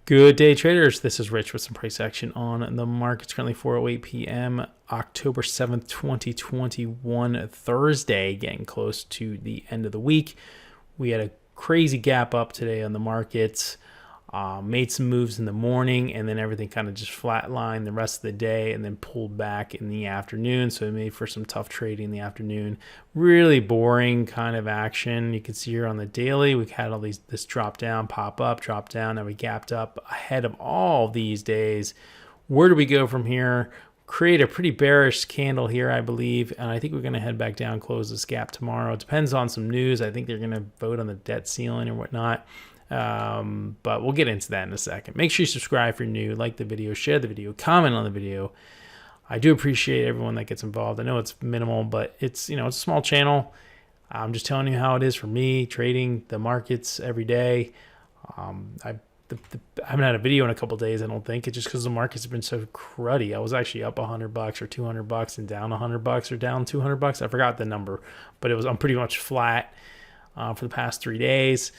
Good day, traders. This is Rich with some price action on the market. It's currently 4:08 p.m., October 7th, 2021, Thursday, getting close to the end of the week. We had a crazy gap up today on the markets. Made some moves in the morning, and then everything kind of just flatlined the rest of the day and then pulled back in the afternoon. So it made for some tough trading in the afternoon. Really boring kind of action. You can see here on the daily, we've had all this drop down, pop up, drop down, and we gapped up ahead of all these days. Where do we go from here? Create a pretty bearish candle here, I believe, and I think we're going to head back down, close this gap tomorrow. It depends on some news. I think they're going to vote on the debt ceiling or whatnot. But we'll get into that in a second. Make sure you subscribe if you're new, like the video, share the video, comment on the video. I do appreciate everyone that gets involved. I know it's minimal, but it's it's a small channel. I'm just telling you how it is for me trading the markets every day. I haven't had a video in a couple of days. I don't think it's just because the markets have been so cruddy. I was actually up $100 or $200 and down $100 or down $200. I forgot the number, but I'm pretty much flat for the past 3 days.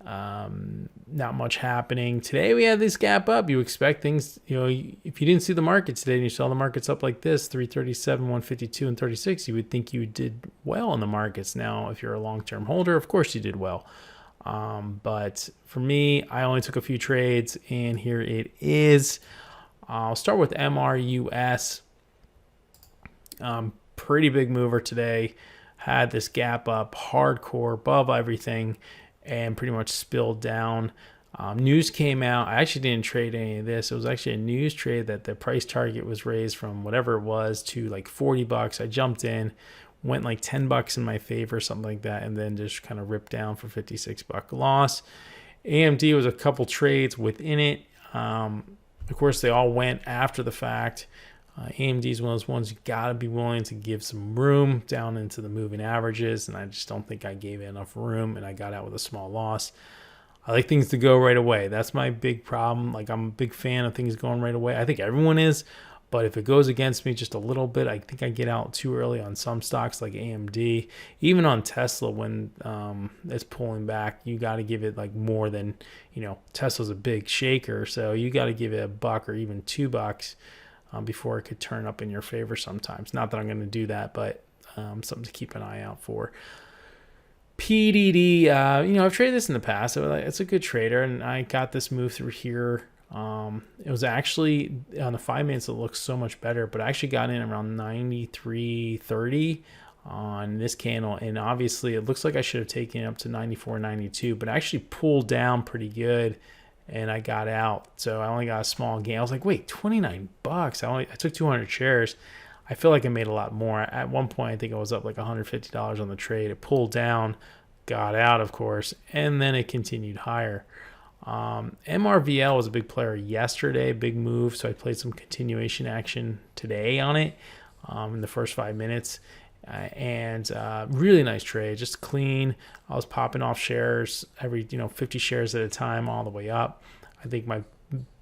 Not much happening today. We had this gap up. You expect things, if you didn't see the market today and you saw the markets up like this, 337, 152, and 36, you would think you did well in the markets. Now, if you're a long-term holder, of course you did well. But for me, I only took a few trades, and here it is. I'll start with MRUS. Pretty big mover today. Had this gap up hardcore above everything and pretty much spilled down. News came out. I actually didn't trade any of this. It was actually a news trade that the price target was raised from whatever it was to like $40. I jumped in, went like $10 in my favor, something like that, and then just kind of ripped down for $56 loss. AMD was a couple trades within it. Of course, they all went after the fact. AMD is one of those ones you got to be willing to give some room down into the moving averages, and I just don't think I gave it enough room, and I got out with a small loss. I like things to go right away. That's my big problem. Like, I'm a big fan of things going right away. I think everyone is, but if it goes against me just a little bit, I think I get out too early on some stocks like AMD. Even on Tesla, when it's pulling back, you got to give it like more than, Tesla's a big shaker, so you got to give it $1 or even $2. Before it could turn up in your favor sometimes. Not that I'm going to do that, but something to keep an eye out for. PDD, I've traded this in the past. It's a good trader, and I got this move through here. It was actually, on the 5 minutes, it looks so much better, but I actually got in around 93.30 on this candle, and obviously it looks like I should have taken it up to 94.92, but I actually pulled down pretty good, and I got out. So I only got a small gain. I was like, wait, $29. I took 200 shares. I feel like I made a lot more. At one point, I think I was up like $150 on the trade. It pulled down, got out, of course, and then it continued higher. MRVL was a big player yesterday, big move. So I played some continuation action today on it in the first 5 minutes. And really nice trade, just clean. I was popping off shares every 50 shares at a time all the way up. I think my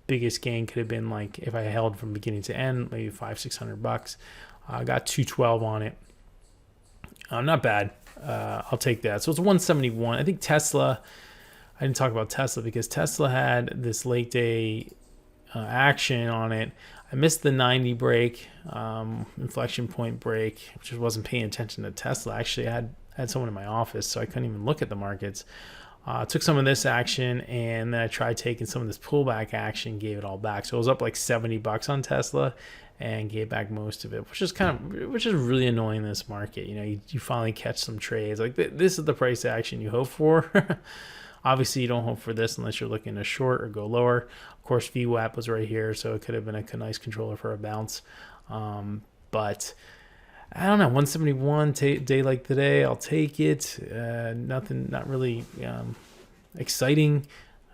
biggest gain could have been like if I held from beginning to end, maybe $500-600. I got 212 on it. Not bad. I'll take that. So it's 171. I think Tesla, I didn't talk about Tesla because Tesla had this late day action on it. I missed the 90 break, inflection point break, which wasn't paying attention to Tesla. Actually, I had someone in my office, so I couldn't even look at the markets. Took some of this action, and then I tried taking some of this pullback action, gave it all back. So it was up like $70 on Tesla, and gave back most of it, which is really annoying in this market. You finally catch some trades. Like this is the price action you hope for. Obviously, you don't hope for this unless you're looking to short or go lower. Of course, VWAP was right here, so it could have been a nice controller for a bounce. But I don't know, 171 day like today, I'll take it. Not really exciting.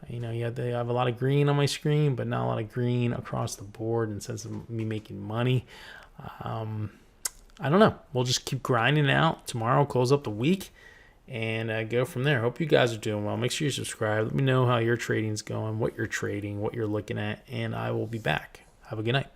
You have a lot of green on my screen, but not a lot of green across the board in the sense of me making money. I don't know. We'll just keep grinding it out. Tomorrow, close up the week. And go from there. Hope you guys are doing well. Make sure you subscribe. Let me know how your trading's going, what you're trading, what you're looking at, and I will be back. Have a good night.